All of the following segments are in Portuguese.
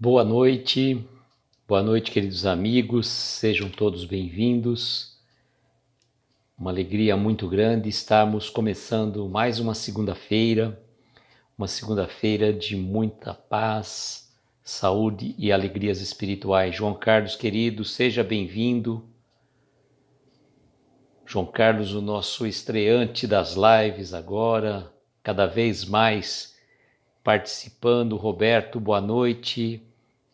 Boa noite, queridos amigos, sejam todos bem-vindos. Uma alegria muito grande estarmos começando mais uma segunda-feira de muita paz, saúde e alegrias espirituais. João Carlos, querido, seja bem-vindo. João Carlos, o nosso estreante das lives agora, cada vez mais participando. Roberto, boa noite.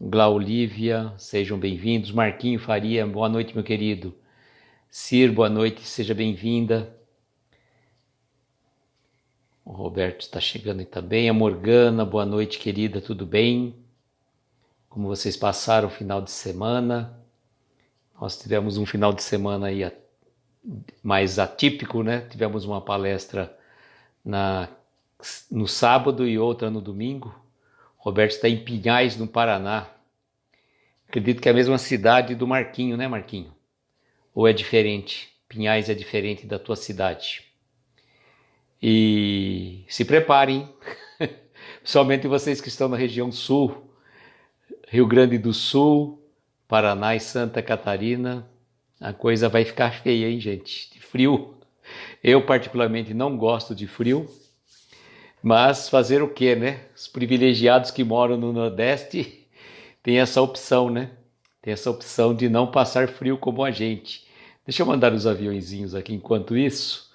Glaulívia, sejam bem-vindos. Marquinho Faria, boa noite, meu querido. Cir, boa noite, seja bem-vinda. O Roberto está chegando aí também. A Morgana, boa noite, querida, tudo bem? Como vocês passaram o final de semana? Nós tivemos um final de semana aí mais atípico, né? Tivemos uma palestra no sábado e outra no domingo. O Roberto está em Pinhais, no Paraná. Acredito que é a mesma cidade do Marquinho, né, Marquinho? Ou é diferente? Pinhais é diferente da tua cidade. E se preparem, somente vocês que estão na região sul, Rio Grande do Sul, Paraná e Santa Catarina, a coisa vai ficar feia, hein, gente? De frio. Eu particularmente não gosto de frio, mas fazer o quê, né? Os privilegiados que moram no Nordeste têm essa opção, né? Tem essa opção de não passar frio como a gente. Deixa eu mandar os aviõezinhos aqui enquanto isso.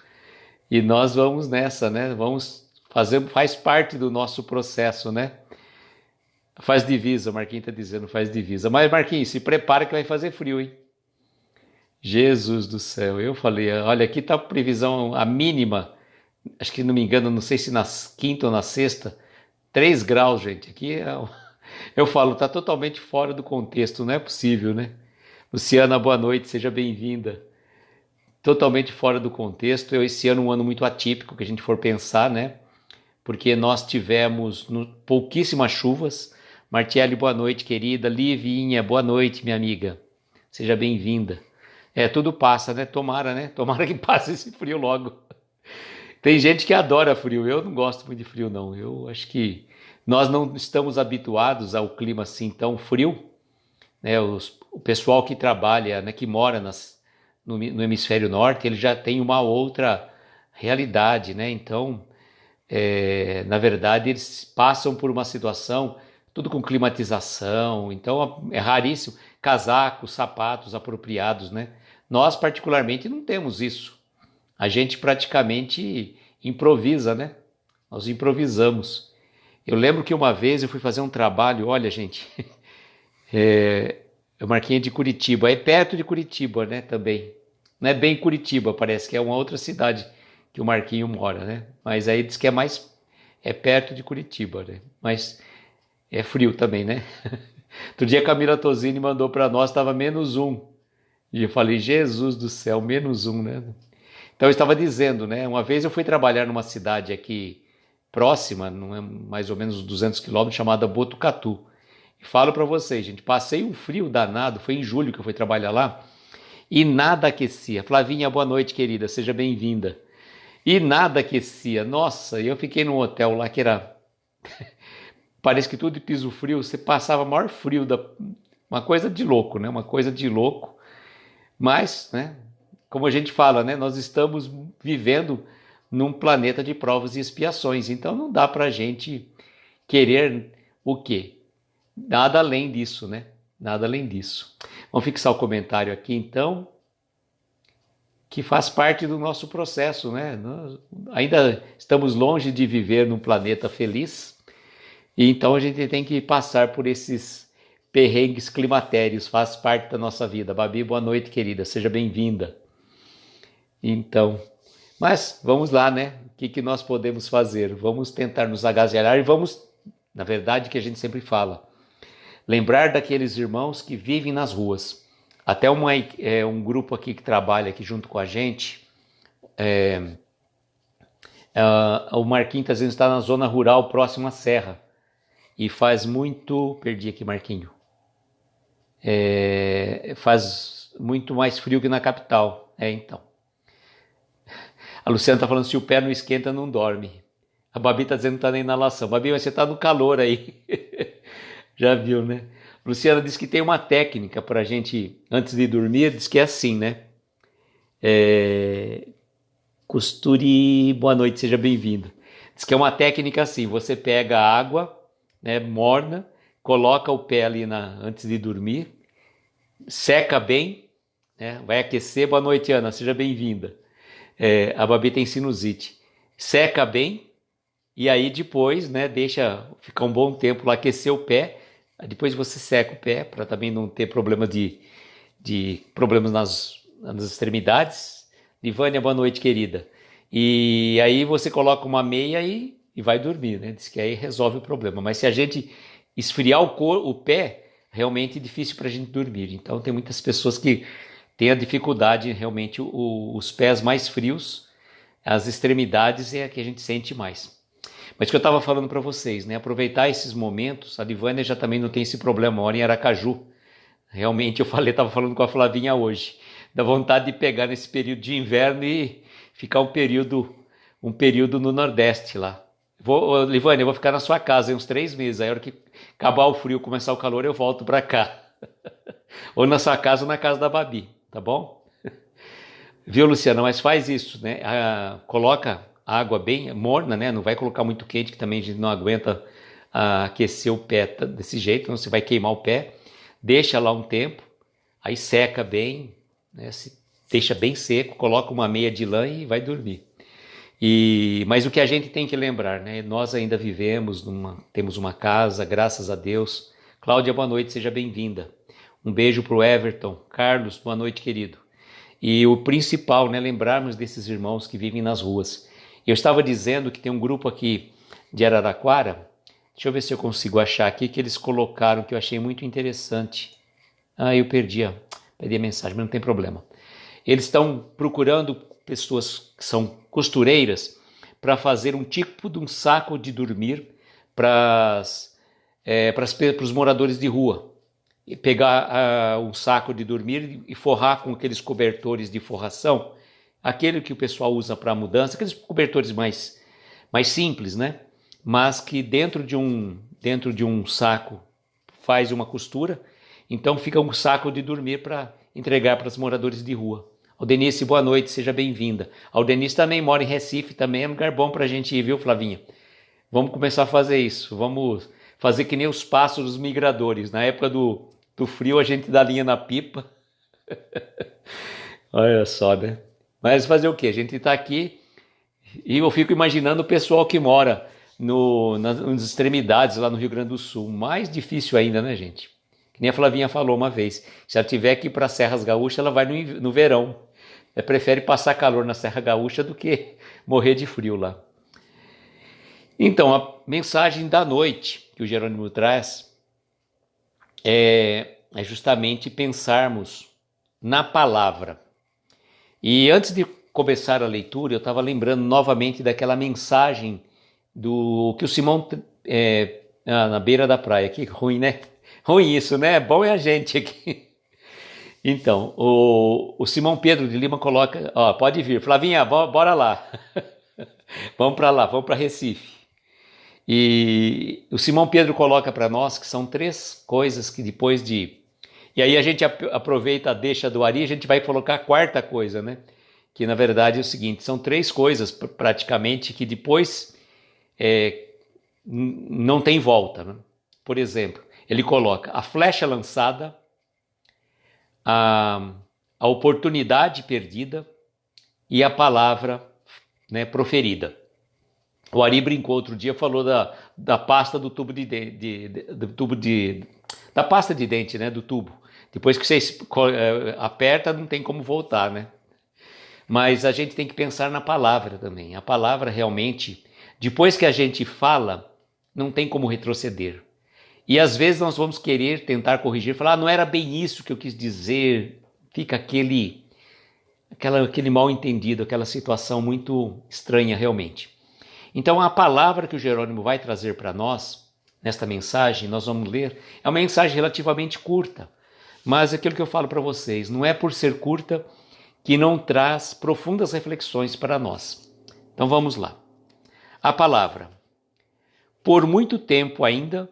E nós vamos nessa, né? Faz parte do nosso processo, né? Faz divisa, o Marquinhos está dizendo, faz divisa. Mas, Marquinhos, se prepara que vai fazer frio, hein? Jesus do céu, eu falei, olha, aqui está a previsão, a mínima, acho que não me engano, não sei se na quinta ou na sexta, 3 graus, gente. Eu falo, está totalmente fora do contexto, não é possível, né? Luciana, boa noite, seja bem-vinda. Totalmente fora do contexto. Esse ano é um ano muito atípico, que a gente for pensar, né? Porque nós tivemos pouquíssimas chuvas. Martiele, boa noite, querida. Livinha, boa noite, minha amiga. Seja bem-vinda. Tudo passa, né? Tomara que passe esse frio logo. Tem gente que adora frio. Eu não gosto muito de frio, não. Eu acho que nós não estamos habituados ao clima assim tão frio, né? O pessoal que trabalha, né, que mora no hemisfério norte, ele já tem uma outra realidade, né? Então, na verdade, eles passam por uma situação, tudo com climatização, então é raríssimo, casacos, sapatos apropriados, né? Nós, particularmente, não temos isso. A gente praticamente improvisa, né? Nós improvisamos. Eu lembro que uma vez eu fui fazer um trabalho, olha, gente, eu marquei de Curitiba, é perto de Curitiba, né, também. Não é bem Curitiba, parece que é uma outra cidade que o Marquinho mora, né? Mas aí diz que é perto de Curitiba, né? Mas é frio também, né? Outro dia a Camila Tosini mandou para nós, estava -1. E eu falei, Jesus do céu, -1, né? Então eu estava dizendo, né? Uma vez eu fui trabalhar numa cidade aqui próxima, não é, mais ou menos 200 quilômetros, chamada Botucatu. E falo para vocês, gente, passei um frio danado, foi em julho que eu fui trabalhar lá, e nada aquecia. Flavinha, boa noite, querida, seja bem-vinda. E nada aquecia. Nossa, eu fiquei num hotel lá que era... Parece que tudo de piso frio, você passava o maior frio uma coisa de louco, né? Uma coisa de louco. Mas, né, como a gente fala, né, nós estamos vivendo num planeta de provas e expiações, então não dá para a gente querer o quê? Nada além disso, né? Nada além disso. Vamos fixar o comentário aqui, então, que faz parte do nosso processo, né? Nós ainda estamos longe de viver num planeta feliz, e então a gente tem que passar por esses perrengues climatérios, faz parte da nossa vida. Babi, boa noite, querida, seja bem-vinda. Então, mas vamos lá, né? O que nós podemos fazer? Vamos tentar nos agasalhar e vamos, na verdade, que a gente sempre fala, lembrar daqueles irmãos que vivem nas ruas. Até um grupo aqui que trabalha aqui junto com a gente, o Marquinhos às vezes está na zona rural próximo à serra e faz muito... Perdi aqui, Marquinho. Faz muito mais frio que na capital. Então. A Luciana está falando, se o pé não esquenta, não dorme. A Babi está dizendo que está na inalação. Babi, você está no calor aí. Já viu, né? Luciana diz que tem uma técnica para a gente, antes de dormir, diz que é assim, né? Costure, boa noite, seja bem-vindo. Diz que é uma técnica assim, você pega a água, né, morna, coloca o pé ali antes de dormir, seca bem, né, vai aquecer, boa noite, Ana, seja bem-vinda. A Babi tem sinusite. Seca bem e aí depois, né, deixa ficar um bom tempo lá, aquecer o pé, depois você seca o pé para também não ter problema de problemas nas extremidades. Livânia, boa noite, querida. E aí você coloca uma meia e vai dormir, né? Diz que aí resolve o problema. Mas se a gente esfriar o pé, realmente é difícil para a gente dormir. Então tem muitas pessoas que têm a dificuldade, realmente, os pés mais frios, as extremidades é a que a gente sente mais. Mas o que eu estava falando para vocês, né? Aproveitar esses momentos, a Livânia já também não tem esse problema, mora em Aracaju. Realmente estava falando com a Flavinha hoje, dá vontade de pegar nesse período de inverno e ficar um período no Nordeste lá. Livânia, eu vou ficar na sua casa uns 3 meses, aí a hora que acabar o frio, começar o calor, eu volto para cá. Ou na sua casa ou na casa da Babi, tá bom? Viu, Luciana? Mas faz isso, né? Coloca água bem morna, né? Não vai colocar muito quente, que também a gente não aguenta aquecer o pé desse jeito, então você vai queimar o pé. Deixa lá um tempo, aí seca bem, né? Deixa bem seco, coloca uma meia de lã e vai dormir. Mas o que a gente tem que lembrar, né? Nós ainda temos uma casa, graças a Deus. Cláudia, boa noite, seja bem-vinda. Um beijo para o Everton. Carlos, boa noite, querido. E o principal, né? Lembrarmos desses irmãos que vivem nas ruas. Eu estava dizendo que tem um grupo aqui de Araraquara. Deixa eu ver se eu consigo achar aqui, que eles colocaram, que eu achei muito interessante. Eu perdi a mensagem, mas não tem problema. Eles estão procurando pessoas que são costureiras para fazer um tipo de um saco de dormir para os moradores de rua. E pegar um saco de dormir e forrar com aqueles cobertores de forração, aquele que o pessoal usa para mudança, aqueles cobertores mais simples, né? Mas que dentro de um saco faz uma costura, então fica um saco de dormir para entregar para os moradores de rua. Aldenice, boa noite, seja bem-vinda. Aldenice também mora em Recife, também é um lugar bom para a gente ir, viu, Flavinha? Vamos começar a fazer isso, vamos fazer que nem os pássaros migradores. Na época do frio a gente dá linha na pipa. Olha só, né? Mas fazer o quê? A gente está aqui e eu fico imaginando o pessoal que mora nas extremidades lá no Rio Grande do Sul. Mais difícil ainda, né, gente? Que nem a Flavinha falou uma vez. Se ela tiver que ir para Serras Gaúchas, ela vai no verão. Ela prefere passar calor na Serra Gaúcha do que morrer de frio lá. Então, a mensagem da noite que o Jerônimo traz é justamente pensarmos na palavra. E antes de começar a leitura, eu estava lembrando novamente daquela mensagem que o Simão na beira da praia. Que ruim, né? Ruim isso, né? Bom é a gente aqui. Então, o Simão Pedro de Lima coloca, pode vir, Flavinha, bora lá. Vamos para lá, vamos para Recife. E o Simão Pedro coloca para nós que são 3 coisas que depois de... E aí a gente aproveita a deixa do Ari, a gente vai colocar a 4ª coisa, né? Que na verdade é o seguinte, são 3 coisas praticamente que depois não tem volta, né? Por exemplo, ele coloca a flecha lançada, a oportunidade perdida e a palavra, né, proferida. O Ari brincou outro dia, falou da pasta do tubo da pasta de dente, né, do tubo. Depois que você aperta, não tem como voltar, né? Mas a gente tem que pensar na palavra também. A palavra realmente, depois que a gente fala, não tem como retroceder. E às vezes nós vamos querer tentar corrigir, falar, não era bem isso que eu quis dizer. Fica aquele mal entendido, aquela situação muito estranha realmente. Então a palavra que o Jerônimo vai trazer para nós, nesta mensagem, nós vamos ler, é uma mensagem relativamente curta. Mas aquilo que eu falo para vocês, não é por ser curta que não traz profundas reflexões para nós. Então vamos lá. A palavra. Por muito tempo ainda,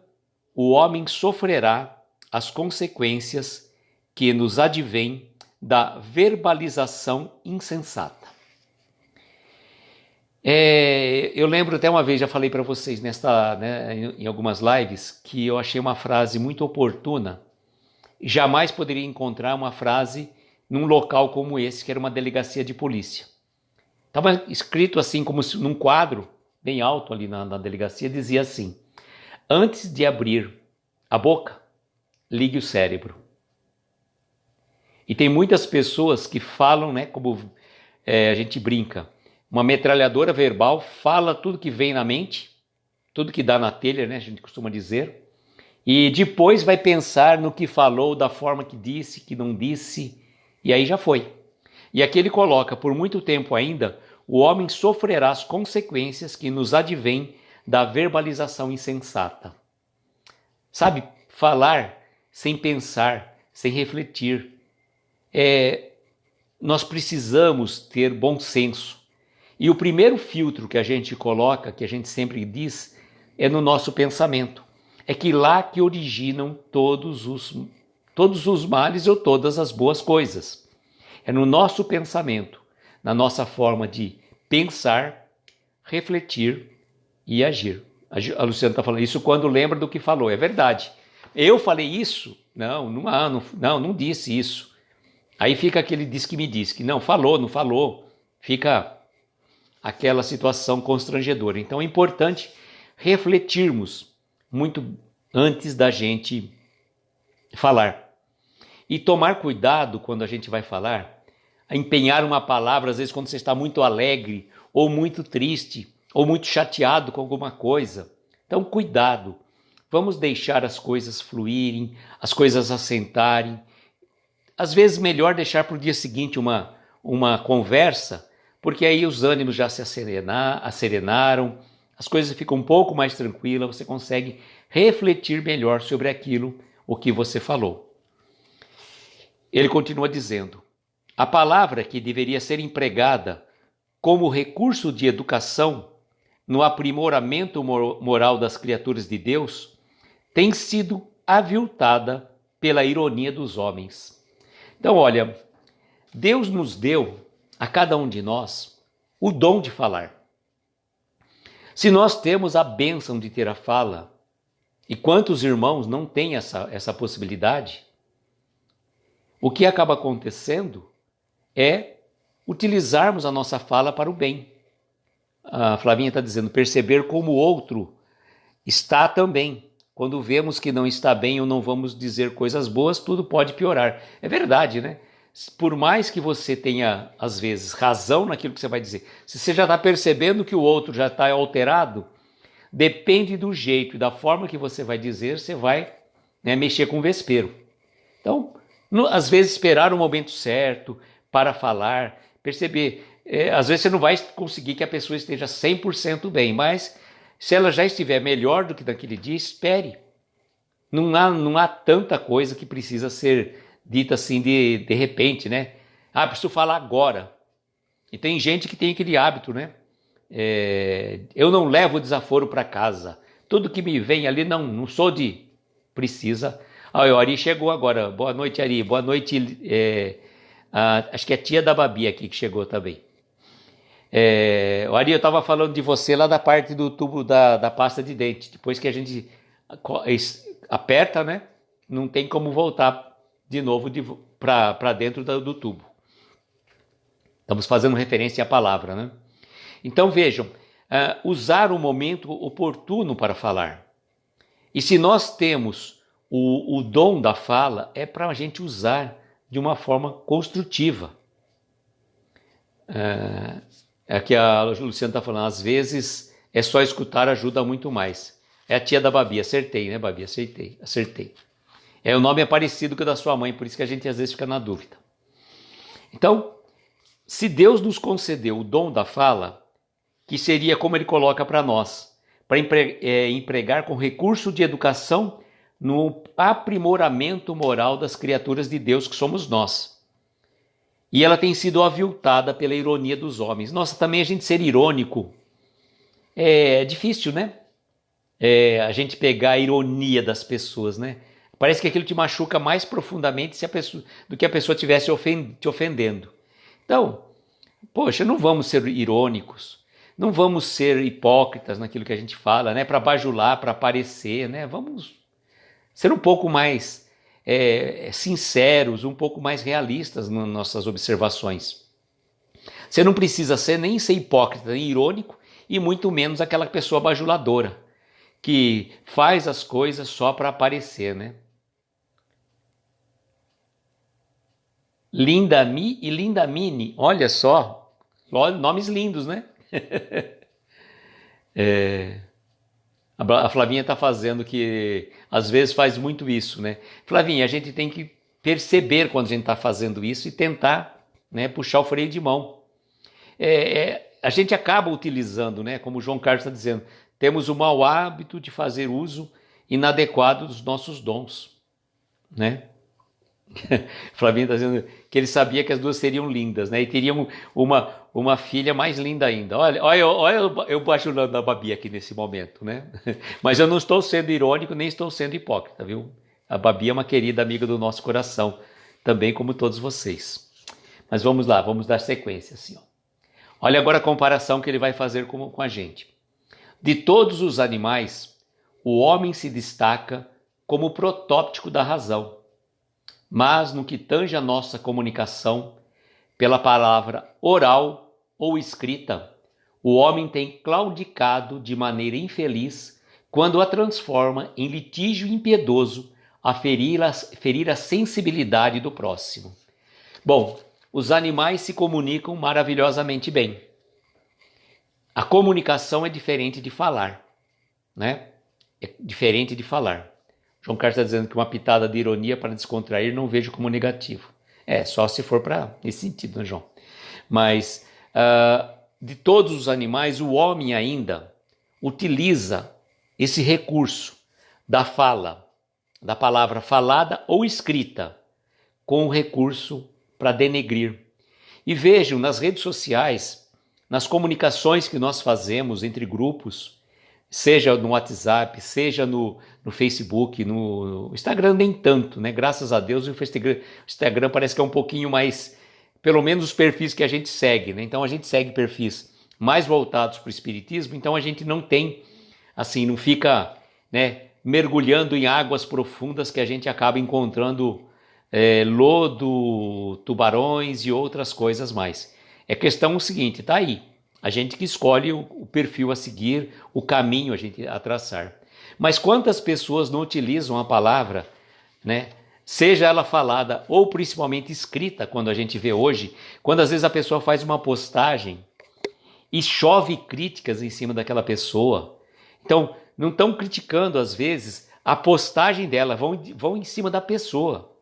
o homem sofrerá as consequências que nos advêm da verbalização insensata. Eu lembro até uma vez, já falei para vocês em algumas lives, que eu achei uma frase muito oportuna. Jamais poderia encontrar uma frase num local como esse, que era uma delegacia de polícia. Estava escrito assim, como se, num quadro bem alto ali na delegacia, dizia assim: antes de abrir a boca, ligue o cérebro. E tem muitas pessoas que falam, como a gente brinca, uma metralhadora verbal, fala tudo que vem na mente, tudo que dá na telha, a gente costuma dizer, e depois vai pensar no que falou, da forma que disse, que não disse, e aí já foi. E aqui ele coloca: por muito tempo ainda, o homem sofrerá as consequências que nos advêm da verbalização insensata. Sabe, falar sem pensar, sem refletir. Nós precisamos ter bom senso. E o primeiro filtro que a gente coloca, que a gente sempre diz, é no nosso pensamento. É que lá que originam todos os males ou todas as boas coisas. É no nosso pensamento, na nossa forma de pensar, refletir e agir. A Luciana está falando isso quando lembra do que falou. É verdade. Eu falei isso? Não disse isso. Aí fica aquele diz que me disse, que não falou. Fica aquela situação constrangedora. Então é importante refletirmos muito antes da gente falar. E tomar cuidado quando a gente vai falar, a empenhar uma palavra, às vezes quando você está muito alegre, ou muito triste, ou muito chateado com alguma coisa. Então cuidado, vamos deixar as coisas fluírem, as coisas assentarem. Às vezes melhor deixar para o dia seguinte uma conversa, porque aí os ânimos já se acerenaram, as coisas ficam um pouco mais tranquilas, você consegue refletir melhor sobre o que você falou. Ele continua dizendo: a palavra que deveria ser empregada como recurso de educação no aprimoramento moral das criaturas de Deus tem sido aviltada pela ironia dos homens. Então, olha, Deus nos deu, a cada um de nós, o dom de falar. Se nós temos a bênção de ter a fala, e quantos irmãos não têm essa possibilidade, o que acaba acontecendo é utilizarmos a nossa fala para o bem. A Flavinha está dizendo, perceber como o outro está também. Quando vemos que não está bem ou não vamos dizer coisas boas, tudo pode piorar. É verdade, né? Por mais que você tenha, às vezes, razão naquilo que você vai dizer, se você já está percebendo que o outro já está alterado, depende do jeito e da forma que você vai dizer, você vai mexer com o vespeiro. Então, às vezes, esperar o momento certo para falar, perceber. Às vezes você não vai conseguir que a pessoa esteja 100% bem, mas se ela já estiver melhor do que naquele dia, espere. Não há tanta coisa que precisa ser dita assim de repente, né? Preciso falar agora. E tem gente que tem aquele hábito, né? Eu não levo desaforo para casa. Tudo que me vem ali, não sou de... Precisa. O Ari chegou agora. Boa noite, Ari. Boa noite. Acho que é a tia da Babi aqui que chegou também. Ari, eu estava falando de você lá da parte do tubo da pasta de dente. Depois que a gente aperta, né? Não tem como voltar de novo para dentro do tubo. Estamos fazendo referência à palavra, né? Então vejam, usar o momento oportuno para falar. E se nós temos o dom da fala, é para a gente usar de uma forma construtiva. Aqui a Luciana está falando, às vezes é só escutar, ajuda muito mais. É a tia da Babi, acertei, né, Babi? Acertei. O nome é parecido com o da sua mãe, por isso que a gente às vezes fica na dúvida. Então, se Deus nos concedeu o dom da fala, que seria como ele coloca para nós, para empregar com recurso de educação no aprimoramento moral das criaturas de Deus que somos nós. E ela tem sido aviltada pela ironia dos homens. Nossa, também a gente ser irônico é difícil, né? a gente pegar a ironia das pessoas, né? Parece que aquilo te machuca mais profundamente do que a pessoa estivesse te ofendendo. Então, poxa, não vamos ser irônicos, não vamos ser hipócritas naquilo que a gente fala, né? Para bajular, para aparecer, né? Vamos ser um pouco mais sinceros, um pouco mais realistas nas nossas observações. Você não precisa nem ser hipócrita, nem irônico, e muito menos aquela pessoa bajuladora, que faz as coisas só para aparecer, né? Lindami e Lindamine, olha só, nomes lindos, né? A Flavinha está fazendo que às vezes faz muito isso, né? Flavinha, a gente tem que perceber quando a gente está fazendo isso e tentar, né, puxar o freio de mão. A gente acaba utilizando, né, como o João Carlos está dizendo, temos o mau hábito de fazer uso inadequado dos nossos dons, né? Flavinho está dizendo que ele sabia que as duas seriam lindas, né? E teriam uma filha mais linda ainda. Olha eu bajulando a Babi aqui nesse momento, né? Mas eu não estou sendo irônico, nem estou sendo hipócrita, viu? A Babi é uma querida amiga do nosso coração, também como todos vocês. Mas vamos lá, vamos dar sequência assim, ó. Olha agora a comparação que ele vai fazer com a gente. De todos os animais, o homem se destaca como o protótipo da razão. Mas no que tange a nossa comunicação, pela palavra oral ou escrita, o homem tem claudicado de maneira infeliz quando a transforma em litígio impiedoso a ferir a sensibilidade do próximo. Bom, os animais se comunicam maravilhosamente bem. A comunicação é diferente de falar, né? É diferente de falar. João Carlos está dizendo que uma pitada de ironia para descontrair não vejo como negativo. Só se for para esse sentido, né, João? Mas de todos os animais, o homem ainda utiliza esse recurso da fala, da palavra falada ou escrita, com o recurso para denegrir. E vejam, nas redes sociais, nas comunicações que nós fazemos entre grupos, seja no WhatsApp, seja no Facebook, no Instagram nem tanto, né? Graças a Deus o Instagram parece que é um pouquinho mais, pelo menos os perfis que a gente segue, né? Então a gente segue perfis mais voltados para o espiritismo, então a gente não tem, assim, não fica, né, mergulhando em águas profundas que a gente acaba encontrando lodo, tubarões e outras coisas mais. É questão o seguinte, tá aí. A gente que escolhe o perfil a seguir, o caminho a traçar. Mas quantas pessoas não utilizam a palavra, né? Seja ela falada ou principalmente escrita, quando a gente vê hoje, quando às vezes a pessoa faz uma postagem e chove críticas em cima daquela pessoa. Então, não estão criticando às vezes a postagem dela, vão em cima da pessoa.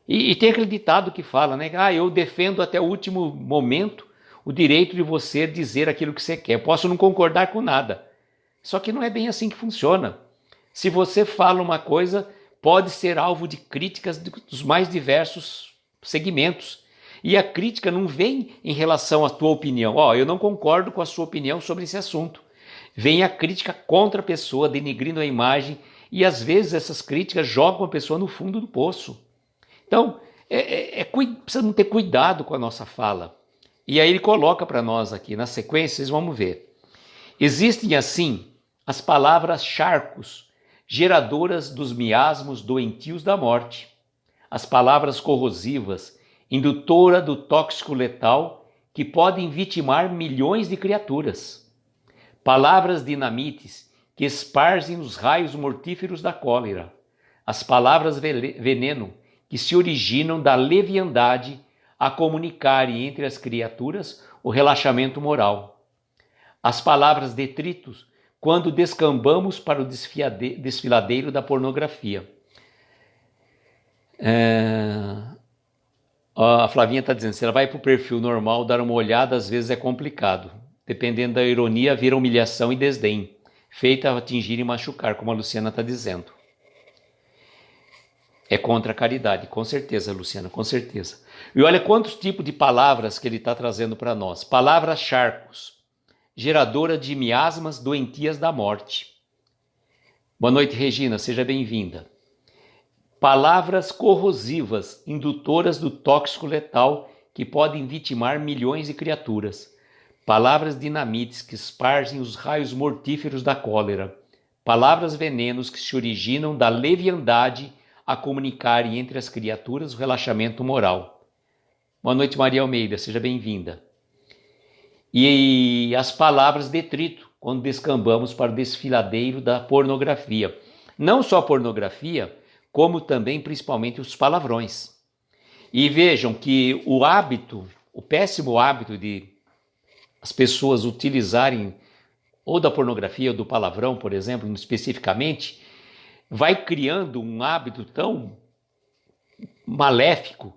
E tem aquele ditado que fala, né? Eu defendo até o último momento o direito de você dizer aquilo que você quer. Eu posso não concordar com nada. Só que não é bem assim que funciona. Se você fala uma coisa, pode ser alvo de críticas dos mais diversos segmentos. E a crítica não vem em relação à tua opinião. Eu não concordo com a sua opinião sobre esse assunto. Vem a crítica contra a pessoa, denegrindo a imagem, e às vezes essas críticas jogam a pessoa no fundo do poço. Então, precisamos ter cuidado com a nossa fala. E aí ele coloca para nós aqui, na sequência, vocês vão ver. Existem assim as palavras charcos, geradoras dos miasmos doentios da morte. As palavras corrosivas, indutora do tóxico letal, que podem vitimar milhões de criaturas. Palavras dinamites, que esparzem os raios mortíferos da cólera. As palavras veneno, que se originam da leviandade a comunicarem entre as criaturas o relaxamento moral. As palavras detritos, quando descambamos para o desfiladeiro da pornografia. A Flavinha está dizendo, se ela vai para o perfil normal, dar uma olhada, às vezes é complicado. Dependendo da ironia, vira humilhação e desdém, feita a atingir e machucar, como a Luciana está dizendo. É contra a caridade, com certeza, Luciana, com certeza. E olha quantos tipos de palavras que ele está trazendo para nós. Palavras charcos, geradora de miasmas doentias da morte. Boa noite, Regina, seja bem-vinda. Palavras corrosivas, indutoras do tóxico letal que podem vitimar milhões de criaturas. Palavras dinamites que esparzem os raios mortíferos da cólera. Palavras venenos que se originam da leviandade a comunicarem entre as criaturas o relaxamento moral. Boa noite, Maria Almeida, seja bem-vinda. E as palavras detrito, quando descambamos para o desfiladeiro da pornografia. Não só a pornografia, como também, principalmente, os palavrões. E vejam que o péssimo hábito de as pessoas utilizarem ou da pornografia ou do palavrão, por exemplo, especificamente, vai criando um hábito tão maléfico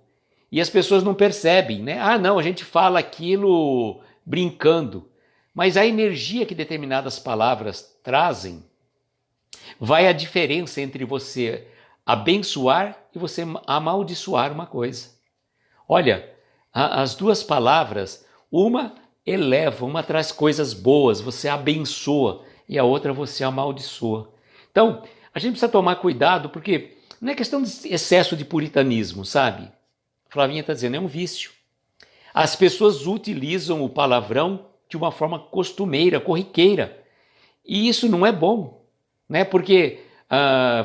e as pessoas não percebem, né? Ah, não, a gente fala aquilo brincando, mas a energia que determinadas palavras trazem vai a diferença entre você abençoar e você amaldiçoar uma coisa. Olha, as duas palavras, uma eleva, uma traz coisas boas, você abençoa, e a outra você amaldiçoa. Então, a gente precisa tomar cuidado, porque não é questão de excesso de puritanismo, sabe? A Flavinha está dizendo, é um vício. As pessoas utilizam o palavrão de uma forma costumeira, corriqueira, e isso não é bom, né? Porque,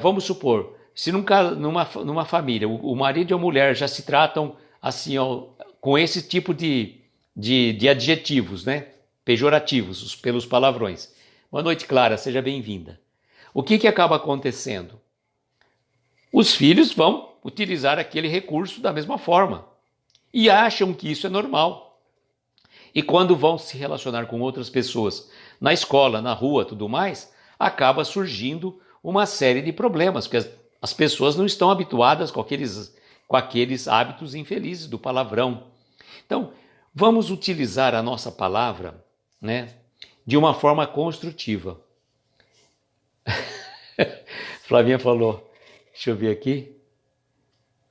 vamos supor, se numa família o marido e a mulher já se tratam assim, ó, com esse tipo de adjetivos, né? Pejorativos, pelos palavrões. Boa noite, Clara, seja bem-vinda. O que acaba acontecendo? Os filhos vão utilizar aquele recurso da mesma forma e acham que isso é normal. E quando vão se relacionar com outras pessoas, na escola, na rua, tudo mais, acaba surgindo uma série de problemas, porque as pessoas não estão habituadas com aqueles hábitos infelizes do palavrão. Então, vamos utilizar a nossa palavra, né, de uma forma construtiva. Flavinha falou, deixa eu ver aqui,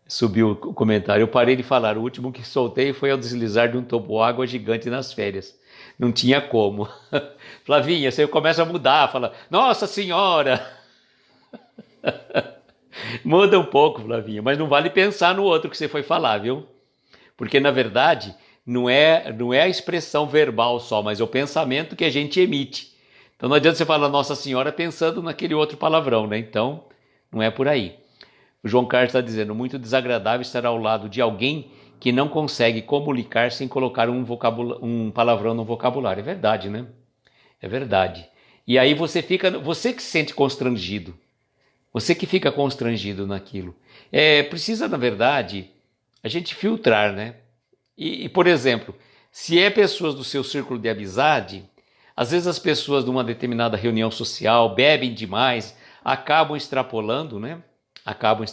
subiu o comentário, eu parei de falar, o último que soltei foi ao deslizar de um toboágua gigante nas férias. Não tinha como. Flavinha, você começa a mudar, fala, nossa senhora! Muda um pouco, Flavinha, mas não vale pensar no outro que você foi falar, viu? Porque, na verdade, não é a expressão verbal só, mas é o pensamento que a gente emite. Então não adianta você falar Nossa Senhora pensando naquele outro palavrão, né? Então, não é por aí. O João Carlos está dizendo, muito desagradável estar ao lado de alguém que não consegue comunicar sem colocar um palavrão no vocabulário. É verdade, né? É verdade. E aí você que se sente constrangido. Você que fica constrangido naquilo. Precisa, na verdade, a gente filtrar, né? Por exemplo, se é pessoas do seu círculo de amizade, às vezes as pessoas de uma determinada reunião social bebem demais, acabam extrapolando, né? Acabam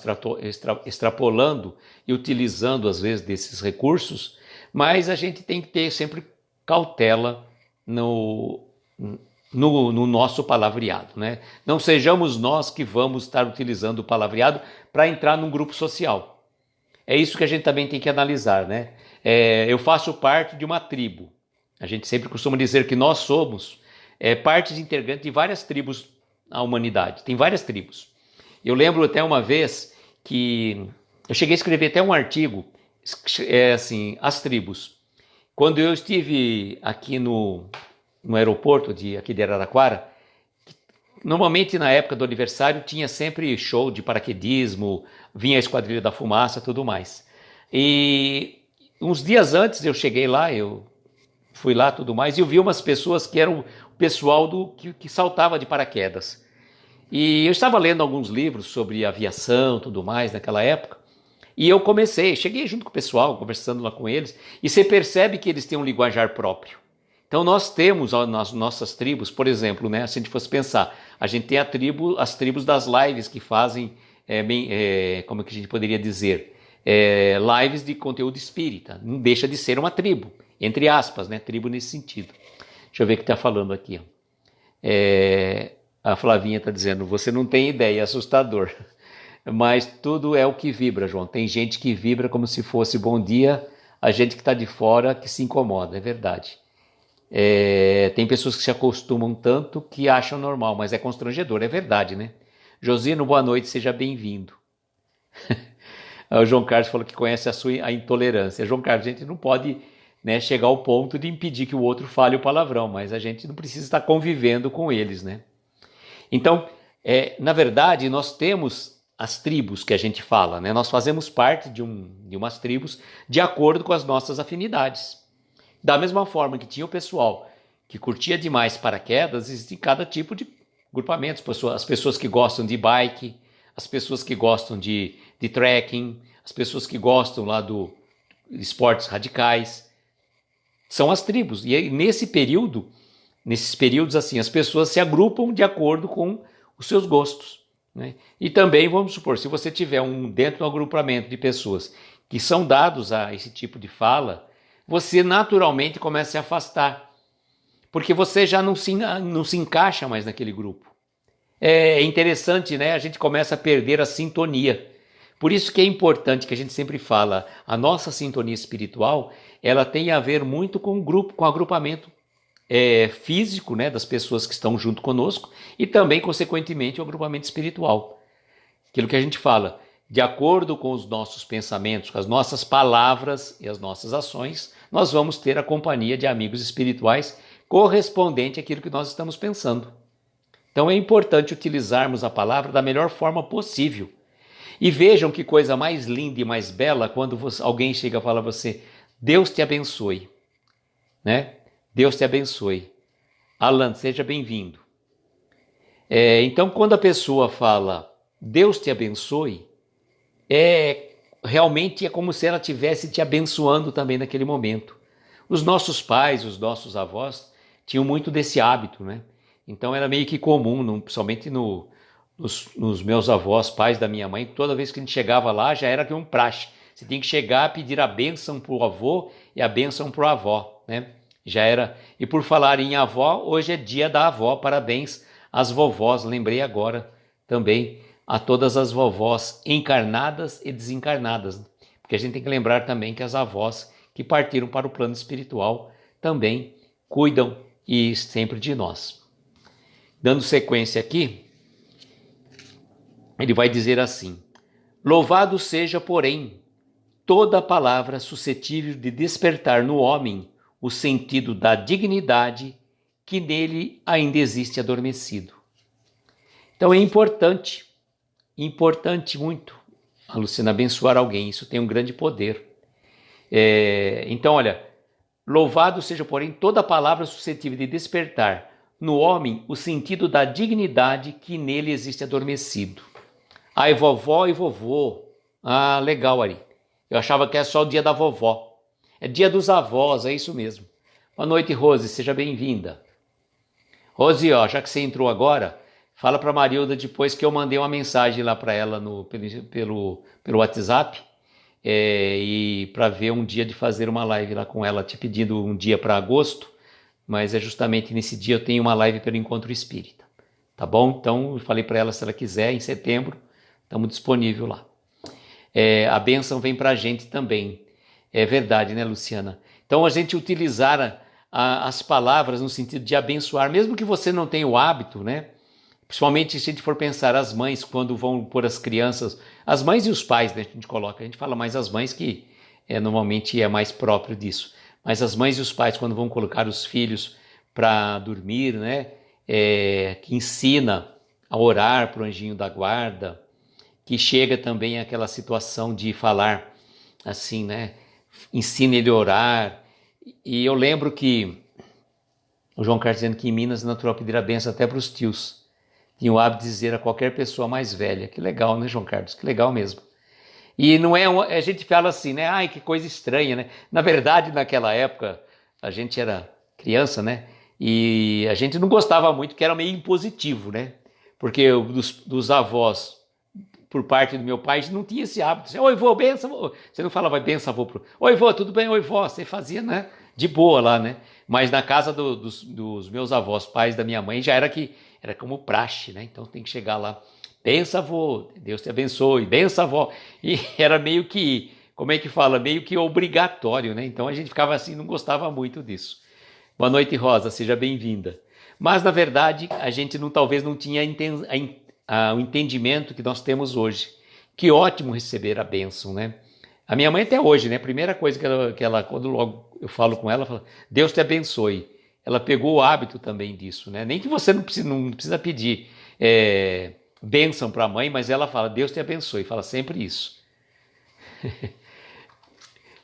extrapolando e utilizando, às vezes, desses recursos, mas a gente tem que ter sempre cautela no nosso palavreado, né? Não sejamos nós que vamos estar utilizando o palavreado para entrar num grupo social. É isso que a gente também tem que analisar, né? Eu faço parte de uma tribo. A gente sempre costuma dizer que nós somos partes integrantes de várias tribos na humanidade. Tem várias tribos. Eu lembro até uma vez que eu cheguei a escrever até um artigo, assim, as tribos. Quando eu estive aqui no aeroporto aqui de Araraquara, normalmente na época do aniversário tinha sempre show de paraquedismo, vinha a Esquadrilha da Fumaça, tudo mais. E uns dias antes eu cheguei lá, eu fui lá, tudo mais, e eu vi umas pessoas que eram o pessoal que saltava de paraquedas. E eu estava lendo alguns livros sobre aviação, tudo mais, naquela época, e eu cheguei junto com o pessoal, conversando lá com eles, e você percebe que eles têm um linguajar próprio. Então nós temos nas nossas tribos, por exemplo, né, se a gente fosse pensar, a gente tem as tribos das lives que fazem, como é que a gente poderia dizer, lives de conteúdo espírita, não deixa de ser uma tribo, entre aspas, né, tribo nesse sentido. Deixa eu ver o que está falando aqui. A Flavinha está dizendo, você não tem ideia, é assustador. Mas tudo é o que vibra, João. Tem gente que vibra como se fosse bom dia, a gente que está de fora que se incomoda, é verdade. Tem pessoas que se acostumam tanto que acham normal, mas é constrangedor, é verdade, né? Josino, boa noite, seja bem-vindo. O João Carlos falou que conhece a intolerância. João Carlos, a gente não pode, né, chegar ao ponto de impedir que o outro fale o palavrão, mas a gente não precisa estar convivendo com eles, né? Então, na verdade, nós temos as tribos que a gente fala, né? Nós fazemos parte de umas tribos de acordo com as nossas afinidades. Da mesma forma que tinha o pessoal que curtia demais paraquedas, existe cada tipo de grupamentos. As pessoas que gostam de bike, as pessoas que gostam de trekking, as pessoas que gostam lá do esportes radicais. São as tribos. E aí, nesses períodos assim, as pessoas se agrupam de acordo com os seus gostos, né? E também, vamos supor, se você tiver dentro de um agrupamento de pessoas que são dados a esse tipo de fala, você naturalmente começa a se afastar, porque você já não se encaixa mais naquele grupo. É interessante, né? A gente começa a perder a sintonia. Por isso que é importante que a gente sempre fala, a nossa sintonia espiritual, ela tem a ver muito com o grupo, com o agrupamento físico, né, das pessoas que estão junto conosco e também, consequentemente, o agrupamento espiritual. Aquilo que a gente fala, de acordo com os nossos pensamentos, com as nossas palavras e as nossas ações, nós vamos ter a companhia de amigos espirituais correspondente àquilo que nós estamos pensando. Então é importante utilizarmos a palavra da melhor forma possível. E vejam que coisa mais linda e mais bela quando alguém chega e fala a você, Deus te abençoe, né? Deus te abençoe. Alan, seja bem-vindo. Então, quando a pessoa fala Deus te abençoe, realmente é como se ela estivesse te abençoando também naquele momento. Os nossos pais, os nossos avós tinham muito desse hábito, né? Então era meio que comum, principalmente nos meus avós, pais da minha mãe, toda vez que a gente chegava lá já era que um praxe. Você tem que chegar, pedir a bênção para o avô e a bênção para a avó, né? Já era. E por falar em avó, hoje é dia da avó, parabéns às vovós, lembrei agora também a todas as vovós encarnadas e desencarnadas, porque a gente tem que lembrar também que as avós que partiram para o plano espiritual também cuidam e sempre de nós. Dando sequência aqui, ele vai dizer assim, louvado seja, porém, toda palavra suscetível de despertar no homem o sentido da dignidade que nele ainda existe adormecido. Então é importante muito, a Luciana, abençoar alguém, isso tem um grande poder. Então, olha, louvado seja, porém, toda palavra suscetível de despertar no homem o sentido da dignidade que nele existe adormecido. Ai, vovó e vovô. Ah, legal, Ari. Eu achava que era só o dia da vovó. É dia dos avós, é isso mesmo. Boa noite, Rose, seja bem-vinda. Rose, ó, já que você entrou agora, fala para a Marilda depois que eu mandei uma mensagem lá para ela pelo WhatsApp e para ver um dia de fazer uma live lá com ela, te pedindo um dia para agosto, mas é justamente nesse dia eu tenho uma live pelo Encontro Espírita, tá bom? Então eu falei para ela, se ela quiser, em setembro, estamos disponíveis lá. A bênção vem para a gente também, é verdade, né, Luciana? Então a gente utilizar as palavras no sentido de abençoar, mesmo que você não tenha o hábito, né? Principalmente se a gente for pensar as mães quando vão pôr as crianças, as mães e os pais, né, a gente fala mais as mães que normalmente é mais próprio disso, mas as mães e os pais quando vão colocar os filhos para dormir, né, que ensina a orar para o anjinho da guarda, que chega também àquela situação de falar assim, né, ensina ele a orar. E eu lembro que o João Carlos dizendo que em Minas é natural pedir a benção até para os tios. Tinha o hábito de dizer a qualquer pessoa mais velha. Que legal, né, João Carlos? Que legal mesmo. E não a gente fala assim, né? Ai, que coisa estranha, né? Na verdade, naquela época, a gente era criança, né? E a gente não gostava muito, que era meio impositivo, né? Porque dos avós, por parte do meu pai, a gente não tinha esse hábito. Oi, vô, benção. Você não falava benção, vô. Oi, vô, tudo bem? Oi, vó. Você fazia, né? De boa lá, né? Mas na casa dos meus avós, pais da minha mãe, já era como praxe, né? Então tem que chegar lá. Benção, avô, Deus te abençoe, benção, avó. E era meio que, como é que fala? Meio que obrigatório, né? Então a gente ficava assim, não gostava muito disso. Boa noite, Rosa, seja bem-vinda. Mas, na verdade, a gente talvez não tinha o entendimento que nós temos hoje. Que ótimo receber a bênção, né? A minha mãe até hoje, né? A primeira coisa que ela quando logo eu falo com ela, fala, Deus te abençoe. Ela pegou o hábito também disso, né? Nem que você não precisa pedir bênção para a mãe, mas ela fala, Deus te abençoe. Fala sempre isso.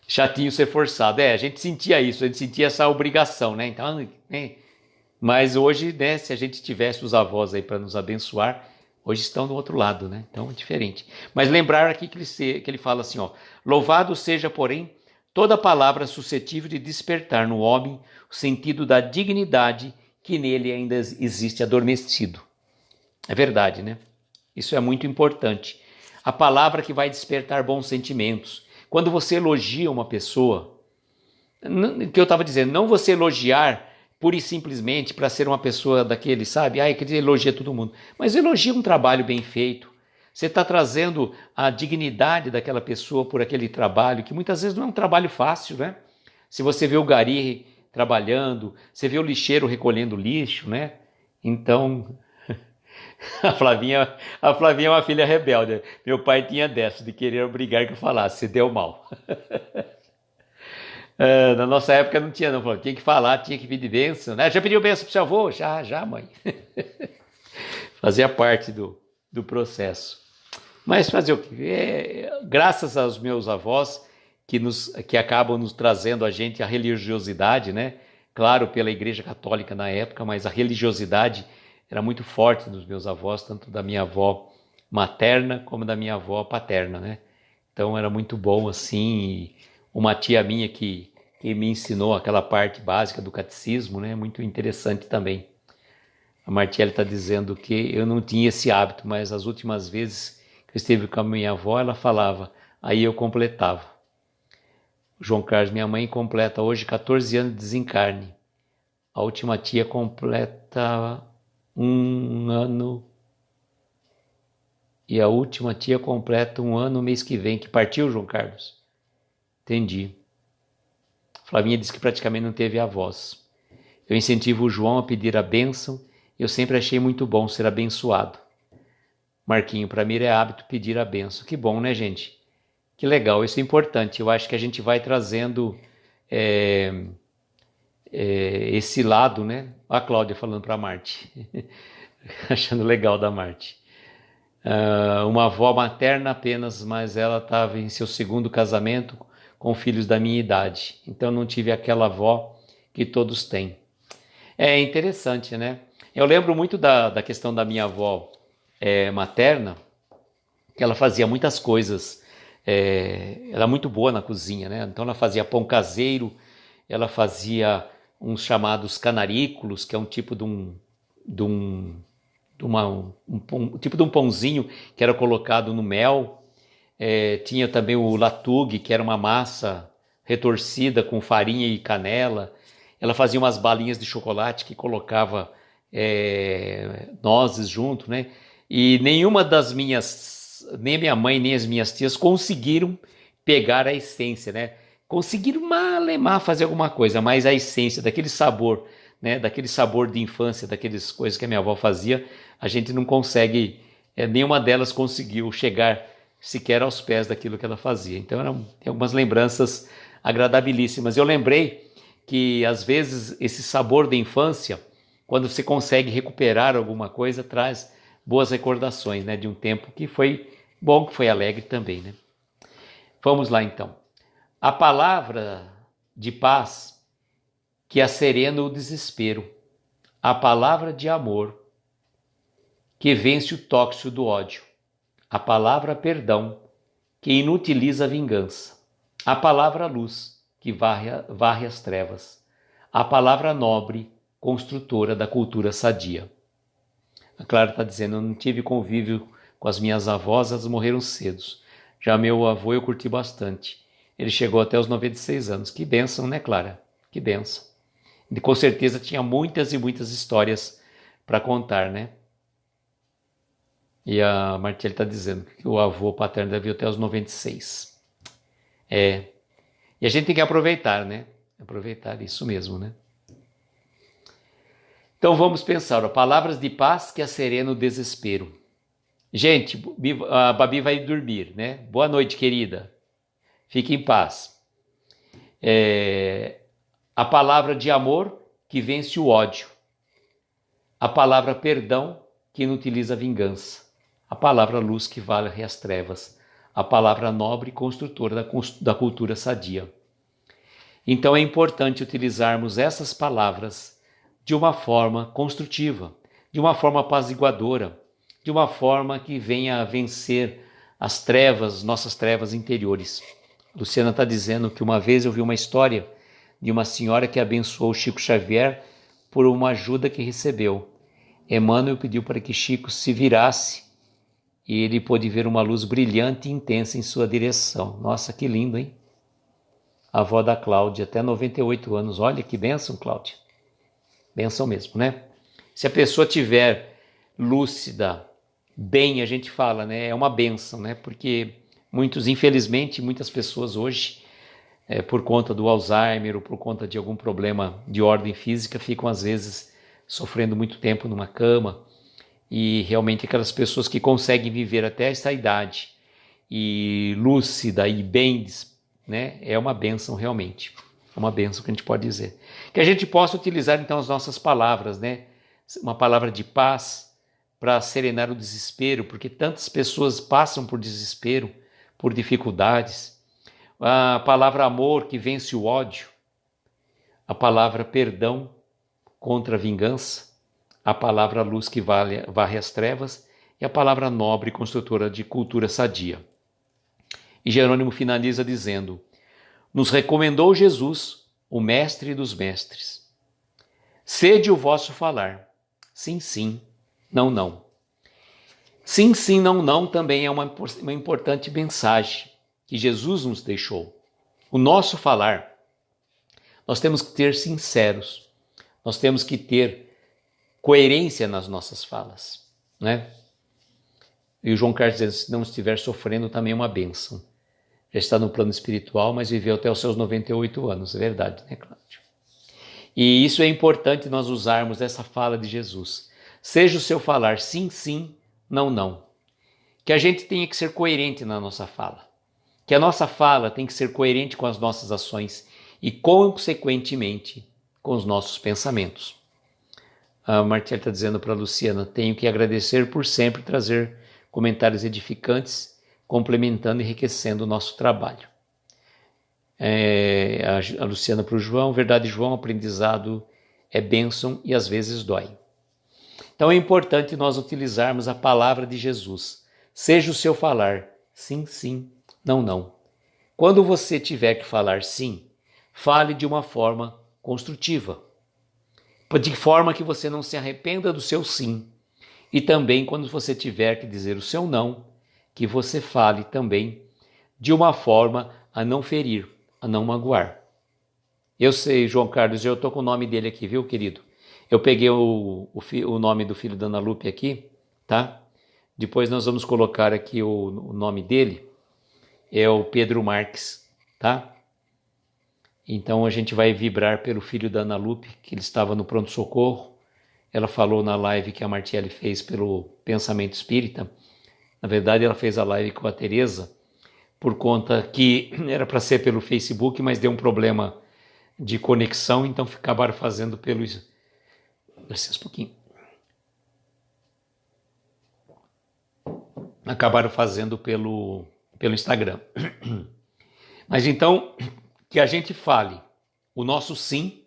Chatinho ser forçado. A gente sentia isso, a gente sentia essa obrigação, né? Então, né? Mas hoje, né, se a gente tivesse os avós aí para nos abençoar, hoje estão do outro lado, né? Então é diferente. Mas lembrar aqui que ele fala assim, ó, louvado seja, porém, toda palavra suscetível de despertar no homem o sentido da dignidade que nele ainda existe adormecido. É verdade, né? Isso é muito importante. A palavra que vai despertar bons sentimentos. Quando você elogia uma pessoa, que eu estava dizendo, não você elogiar pura e simplesmente para ser uma pessoa daquele, sabe? Que elogia todo mundo. Mas elogia um trabalho bem feito. Você está trazendo a dignidade daquela pessoa por aquele trabalho, que muitas vezes não é um trabalho fácil, né? Se você vê o gari trabalhando, você vê o lixeiro recolhendo lixo, né? Então, a Flavinha é uma filha rebelde. Meu pai tinha dessa, de querer obrigar que eu falasse, se deu mal. Na nossa época não tinha, não. Tinha que falar, tinha que pedir bênção, né? Já pediu bênção pro seu avô? Já, mãe. Fazia parte do processo. Mas fazer o quê? Graças aos meus avós, que acabam nos trazendo a gente a religiosidade, né? Claro, pela Igreja Católica na época, mas a religiosidade era muito forte dos meus avós, tanto da minha avó materna como da minha avó paterna, né? Então era muito bom assim. E uma tia minha que me ensinou aquela parte básica do catecismo, né? Muito interessante também. A Martiele está dizendo que eu não tinha esse hábito, mas as últimas vezes que eu esteve com a minha avó, ela falava, aí eu completava. O João Carlos, minha mãe, completa hoje 14 anos de desencarne. A última tia completa 1 ano. E a última tia completa 1 ano mês que vem. Que partiu, João Carlos? Entendi. Flavinha disse que praticamente não teve avós. Eu incentivo o João a pedir a bênção. Eu sempre achei muito bom ser abençoado. Marquinho, para mim é hábito pedir a bênção. Que bom, né, gente? Que legal, isso é importante. Eu acho que a gente vai trazendo esse lado, né? A Cláudia falando para a Marte. Achando legal da Marte. Uma avó materna apenas, mas ela estava em seu segundo casamento com filhos da minha idade. Então não tive aquela avó que todos têm. É interessante, né? Eu lembro muito da questão da minha avó materna, que ela fazia muitas coisas. Ela era muito boa na cozinha, né? Então ela fazia pão caseiro, ela fazia uns chamados canarículos, que é um tipo tipo de um pãozinho que era colocado no mel. Tinha também o latug, que era uma massa retorcida com farinha e canela. Ela fazia umas balinhas de chocolate que colocava nozes junto, né? E nenhuma das nem minha mãe, nem as minhas tias conseguiram pegar a essência, né? Conseguiram malemar fazer alguma coisa, mas a essência daquele sabor, né? Daquele sabor de infância, daquelas coisas que a minha avó fazia, a gente não consegue, nenhuma delas conseguiu chegar sequer aos pés daquilo que ela fazia. Então tem algumas lembranças agradabilíssimas. Eu lembrei que às vezes esse sabor da infância, quando você consegue recuperar alguma coisa, traz boas recordações, né, de um tempo que foi bom, que foi alegre também, né? Vamos lá então. A palavra de paz que acerena o desespero, a palavra de amor que vence o tóxico do ódio, a palavra perdão que inutiliza a vingança, a palavra luz que varre as trevas, a palavra nobre construtora da cultura sadia. A Clara está dizendo, eu não tive convívio com as minhas avós, elas morreram cedo. Já meu avô eu curti bastante. Ele chegou até os 96 anos. Que bênção, né, Clara? Que bênção. E com certeza tinha muitas e muitas histórias para contar, né? E a Martiele está dizendo que o avô paterno deve ir até os 96. E a gente tem que aproveitar, né? Aproveitar isso mesmo, né? Então vamos pensar, palavras de paz que acerena o desespero. Gente, a Babi vai dormir, né? Boa noite, querida. Fique em paz. A palavra de amor que vence o ódio. A palavra perdão que inutiliza a vingança. A palavra luz que varre as trevas. A palavra nobre e construtora da cultura sadia. Então é importante utilizarmos essas palavras de uma forma construtiva, de uma forma apaziguadora, de uma forma que venha a vencer as trevas, nossas trevas interiores. Luciana está dizendo que uma vez eu vi uma história de uma senhora que abençoou Chico Xavier por uma ajuda que recebeu. Emmanuel pediu para que Chico se virasse e ele pôde ver uma luz brilhante e intensa em sua direção. Nossa, que lindo, hein? A avó da Cláudia, até 98 anos. Olha que bênção, Cláudia. Bênção mesmo, né? Se a pessoa tiver lúcida, bem, a gente fala, né? É uma bênção, né? Porque infelizmente, muitas pessoas hoje, por conta do Alzheimer ou por conta de algum problema de ordem física, ficam às vezes sofrendo muito tempo numa cama. E realmente aquelas pessoas que conseguem viver até essa idade e lúcida e bem, né? É uma bênção realmente. É uma bênção que a gente pode dizer. Que a gente possa utilizar então as nossas palavras, né? Uma palavra de paz para serenar o desespero, porque tantas pessoas passam por desespero, por dificuldades. A palavra amor que vence o ódio. A palavra perdão contra a vingança. A palavra luz que varre as trevas. E a palavra nobre construtora de cultura sadia. E Jerônimo finaliza dizendo: nos recomendou Jesus, o mestre dos mestres. Sede o vosso falar. Sim, sim, não, não. Sim, sim, não, não também é uma importante mensagem que Jesus nos deixou. O nosso falar, nós temos que ter sinceros, nós temos que ter coerência nas nossas falas, né? E o João Carlos diz, se não estiver sofrendo, também é uma bênção. Já está no plano espiritual, mas viveu até os seus 98 anos, é verdade, né, Cláudio? E isso é importante nós usarmos essa fala de Jesus. Seja o seu falar sim, sim, não, não. Que a gente tenha que ser coerente na nossa fala. Que a nossa fala tem que ser coerente com as nossas ações e, consequentemente, com os nossos pensamentos. A Martiel está dizendo para a Luciana, tenho que agradecer por sempre trazer comentários edificantes, complementando e enriquecendo o nosso trabalho. A Luciana para o João, verdade, João, aprendizado é bênção e às vezes dói. Então é importante nós utilizarmos a palavra de Jesus. Seja o seu falar sim, sim, não, não. Quando você tiver que falar sim, fale de uma forma construtiva, de forma que você não se arrependa do seu sim. E também quando você tiver que dizer o seu não, que você fale também de uma forma a não ferir, a não magoar. Eu sei, João Carlos, eu estou com o nome dele aqui, viu, querido? Eu peguei o nome do filho da Ana Lupe aqui, tá? Depois nós vamos colocar aqui o nome dele, é o Pedro Marques, tá? Então a gente vai vibrar pelo filho da Ana Lupe, que ele estava no pronto-socorro. Ela falou na live que a Martiele fez pelo Pensamento Espírita. Na verdade, ela fez a live com a Tereza, por conta que era para ser pelo Facebook, mas deu um problema de conexão, então acabaram fazendo pelo... Licença um pouquinho. Acabaram fazendo pelo Instagram. Mas então, que a gente fale o nosso sim,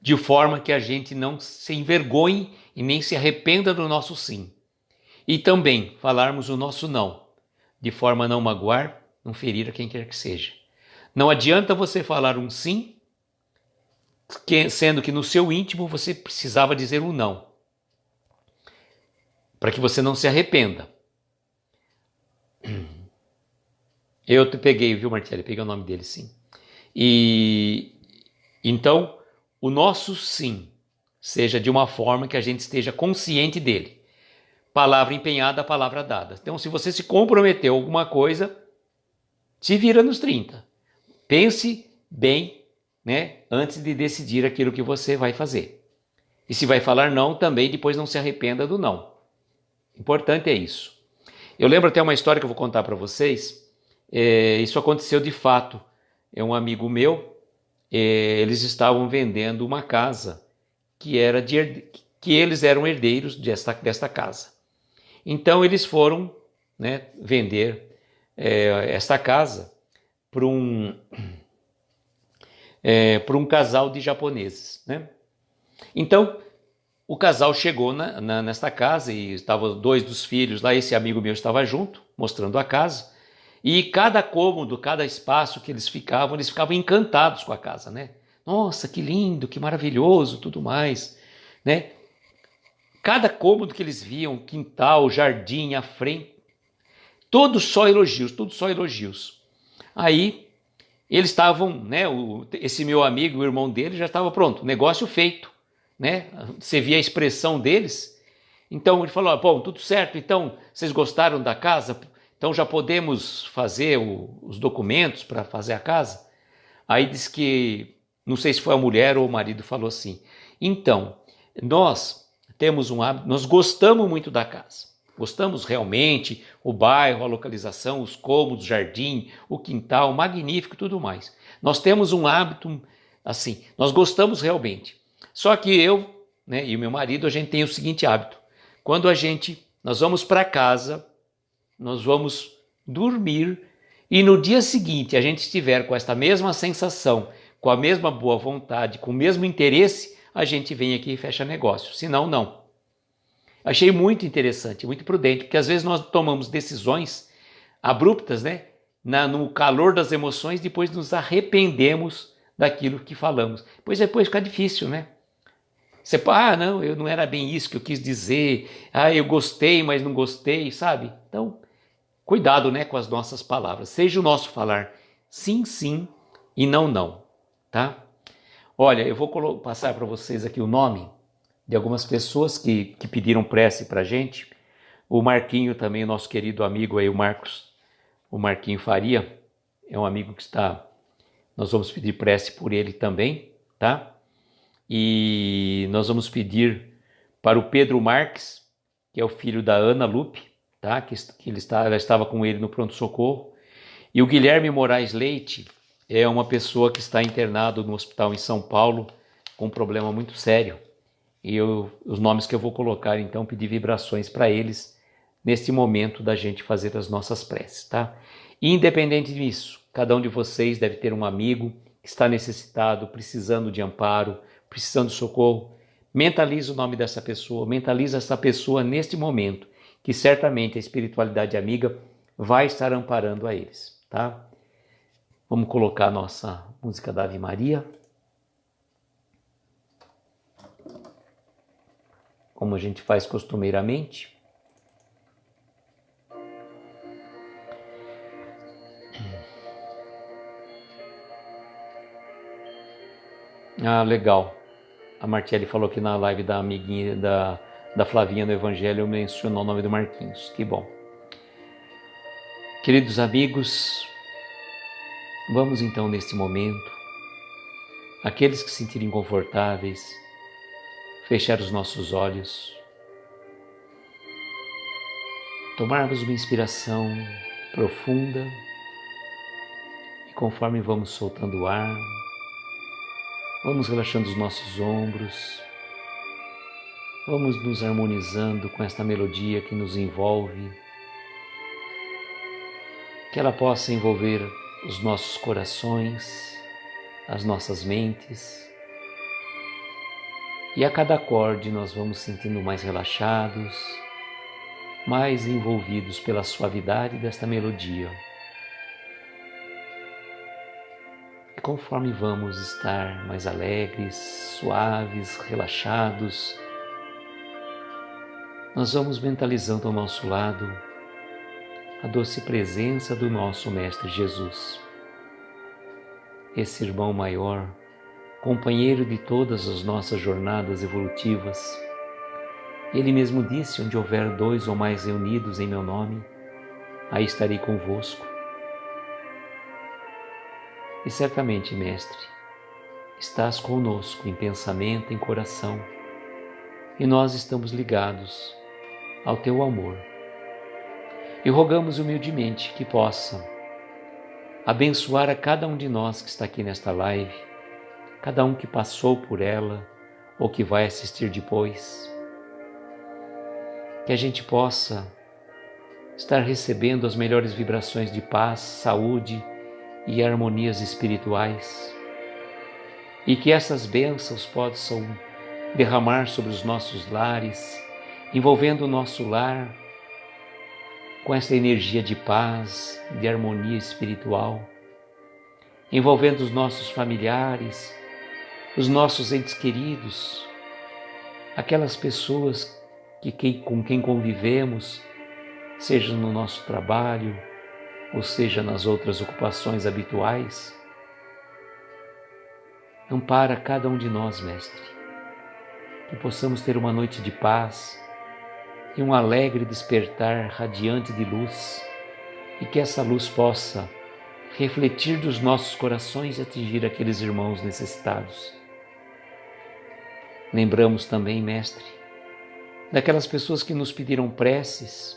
de forma que a gente não se envergonhe e nem se arrependa do nosso sim. E também falarmos o nosso não, de forma a não magoar, não ferir a quem quer que seja. Não adianta você falar um sim, sendo que no seu íntimo você precisava dizer um não, para que você não se arrependa. Eu te peguei, viu, Martelli? Peguei o nome dele, sim. E então, o nosso sim seja de uma forma que a gente esteja consciente dele. Palavra empenhada, palavra dada. Então, se você se comprometeu a alguma coisa, se vira nos 30. Pense bem, né, antes de decidir aquilo que você vai fazer. E se vai falar não, também depois não se arrependa do não. Importante é isso. Eu lembro até uma história que eu vou contar para vocês. Isso aconteceu de fato. É um amigo meu, eles estavam vendendo uma casa que eles eram herdeiros desta casa. Então eles foram, né, vender esta casa para um casal de japoneses, né? Então o casal chegou nesta casa e estavam 2 dos filhos lá. Esse amigo meu estava junto, mostrando a casa. E cada cômodo, cada espaço que eles ficavam encantados com a casa, né? Nossa, que lindo, que maravilhoso, tudo mais, né? Cada cômodo que eles viam, quintal, jardim, à frente, todos só elogios, tudo só elogios. Aí eles estavam, né? Esse meu amigo, o irmão dele, já estava pronto, negócio feito, né? Você via a expressão deles. Então ele falou: bom, tudo certo, então vocês gostaram da casa? Então já podemos fazer os documentos para fazer a casa? Aí diz que, não sei se foi a mulher ou o marido, falou assim: então, nós temos um hábito, nós gostamos muito da casa. Gostamos realmente, o bairro, a localização, os cômodos, o jardim, o quintal, magnífico e tudo mais. Nós temos um hábito assim, nós gostamos realmente. Só que eu, né, e o meu marido, a gente tem o seguinte hábito: quando nós vamos para casa, nós vamos dormir e no dia seguinte a gente estiver com esta mesma sensação, com a mesma boa vontade, com o mesmo interesse, a gente vem aqui e fecha negócio. Senão, não. Achei muito interessante, muito prudente, porque às vezes nós tomamos decisões abruptas, né? No calor das emoções, depois nos arrependemos daquilo que falamos. Pois depois fica difícil, né? Você fala: não, eu não era bem isso que eu quis dizer, eu gostei, mas não gostei, sabe? Então, cuidado, né, com as nossas palavras. Seja o nosso falar sim, sim e não, não, tá? Olha, eu vou passar para vocês aqui o nome de algumas pessoas que pediram prece para a gente. O Marquinho também, o nosso querido amigo aí, o Marquinho Faria, é um amigo que nós vamos pedir prece por ele também, tá? E nós vamos pedir para o Pedro Marques, que é o filho da Ana Lupe, tá? Ela estava com ele no pronto-socorro. E o Guilherme Moraes Leite é uma pessoa que está internado no hospital em São Paulo com um problema muito sério. E os nomes que eu vou colocar, então, pedir vibrações para eles neste momento da gente fazer as nossas preces, tá? E independente disso, cada um de vocês deve ter um amigo que está necessitado, precisando de amparo, precisando de socorro. Mentaliza o nome dessa pessoa, mentaliza essa pessoa neste momento, que certamente a espiritualidade amiga vai estar amparando a eles, tá? Vamos colocar a nossa música da Ave Maria. Como a gente faz costumeiramente. Legal. A Martiele falou que na live da amiguinha da Flavinha no Evangelho eu mencionou o nome do Marquinhos. Que bom. Queridos amigos, vamos então neste momento, aqueles que se sentirem confortáveis, fechar os nossos olhos, tomarmos uma inspiração profunda e conforme vamos soltando o ar, vamos relaxando os nossos ombros, vamos nos harmonizando com esta melodia que nos envolve, que ela possa envolver os nossos corações, as nossas mentes, e a cada acorde nós vamos sentindo mais relaxados, mais envolvidos pela suavidade desta melodia. E conforme vamos estar mais alegres, suaves, relaxados, nós vamos mentalizando ao nosso lado a doce presença do nosso Mestre Jesus, esse irmão maior, companheiro de todas as nossas jornadas evolutivas. Ele mesmo disse: onde houver 2 ou mais reunidos em meu nome, aí estarei convosco. E certamente, Mestre, estás conosco em pensamento, em coração, e nós estamos ligados ao teu amor. E rogamos humildemente que possa abençoar a cada um de nós que está aqui nesta live, cada um que passou por ela ou que vai assistir depois, que a gente possa estar recebendo as melhores vibrações de paz, saúde e harmonias espirituais, e que essas bênçãos possam derramar sobre os nossos lares, envolvendo o nosso lar com essa energia de paz, de harmonia espiritual, envolvendo os nossos familiares, os nossos entes queridos, aquelas pessoas com quem convivemos, seja no nosso trabalho, ou seja nas outras ocupações habituais. Ampara cada um de nós, Mestre, que possamos ter uma noite de paz e um alegre despertar radiante de luz, e que essa luz possa refletir dos nossos corações e atingir aqueles irmãos necessitados. Lembramos também, Mestre, daquelas pessoas que nos pediram preces,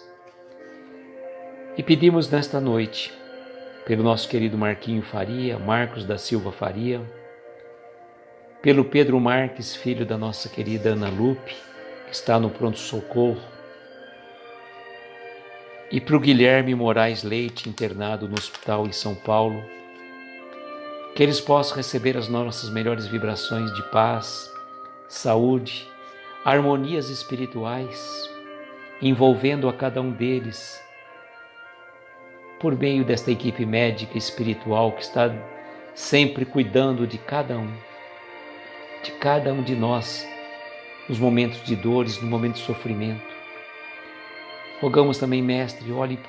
e pedimos nesta noite pelo nosso querido Marquinho Faria, Marcos da Silva Faria, pelo Pedro Marques, filho da nossa querida Ana Lupe, que está no pronto-socorro, e para o Guilherme Moraes Leite, internado no hospital em São Paulo, que eles possam receber as nossas melhores vibrações de paz, saúde, harmonias espirituais, envolvendo a cada um deles, por meio desta equipe médica e espiritual que está sempre cuidando de cada um de nós, nos momentos de dores, no momento de sofrimento. Rogamos também, Mestre, olhe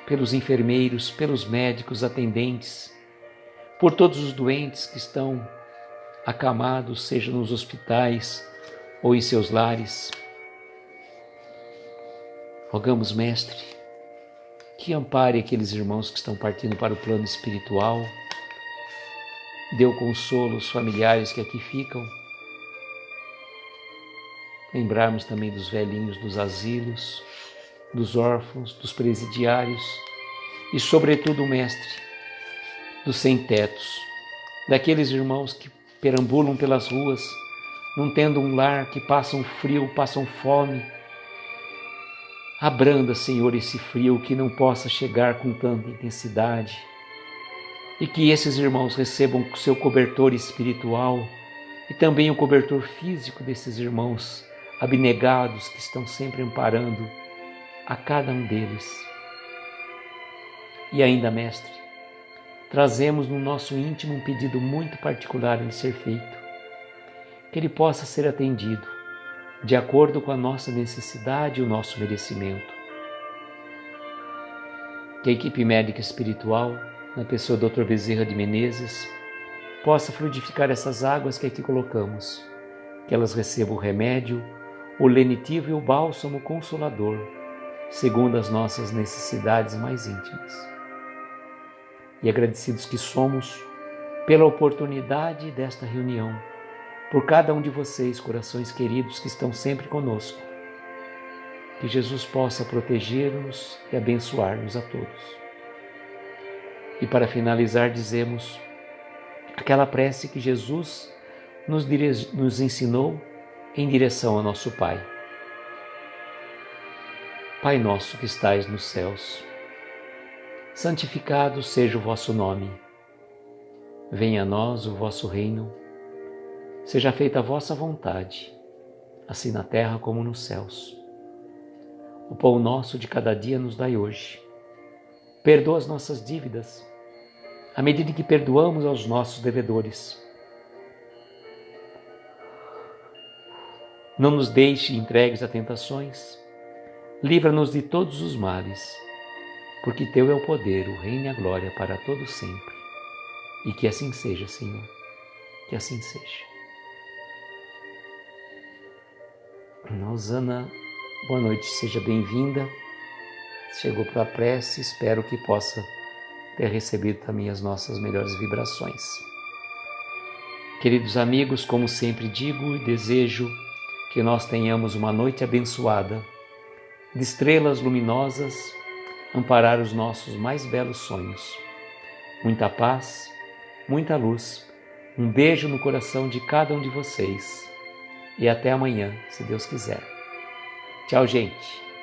pelos enfermeiros, pelos médicos atendentes, por todos os doentes que estão acamados, seja nos hospitais ou em seus lares. Rogamos, Mestre, que ampare aqueles irmãos que estão partindo para o plano espiritual, dê o consolo aos familiares que aqui ficam. Lembrarmos também dos velhinhos dos asilos, dos órfãos, dos presidiários e, sobretudo, Mestre, dos sem-tetos, daqueles irmãos que perambulam pelas ruas, não tendo um lar, que passam frio, passam fome. Abranda, Senhor, esse frio que não possa chegar com tanta intensidade, e que esses irmãos recebam o seu cobertor espiritual e também o cobertor físico desses irmãos abnegados que estão sempre amparando a cada um deles. E ainda, Mestre, trazemos no nosso íntimo um pedido muito particular a ser feito, que ele possa ser atendido de acordo com a nossa necessidade e o nosso merecimento. Que a equipe médica espiritual, na pessoa do Dr. Bezerra de Menezes, possa fluidificar essas águas que aqui colocamos, que elas recebam o remédio, o lenitivo e o bálsamo consolador, segundo as nossas necessidades mais íntimas. E agradecidos que somos pela oportunidade desta reunião, por cada um de vocês, corações queridos que estão sempre conosco, que Jesus possa proteger-nos e abençoar-nos a todos. E para finalizar, dizemos aquela prece que Jesus nos ensinou em direção ao nosso Pai. Pai nosso que estais nos céus, santificado seja o vosso nome. Venha a nós o vosso reino. Seja feita a vossa vontade, assim na terra como nos céus. O pão nosso de cada dia nos dai hoje. Perdoa as nossas dívidas, à medida que perdoamos aos nossos devedores. Não nos deixe entregues a tentações. Livra-nos de todos os males, porque Teu é o poder, o reino e a glória para todos sempre. E que assim seja, Senhor, que assim seja. Rosana, boa noite, seja bem-vinda. Chegou para a prece, espero que possa ter recebido também as nossas melhores vibrações. Queridos amigos, como sempre digo e desejo que nós tenhamos uma noite abençoada, de estrelas luminosas amparar os nossos mais belos sonhos. Muita paz, muita luz, um beijo no coração de cada um de vocês e até amanhã, se Deus quiser. Tchau, gente!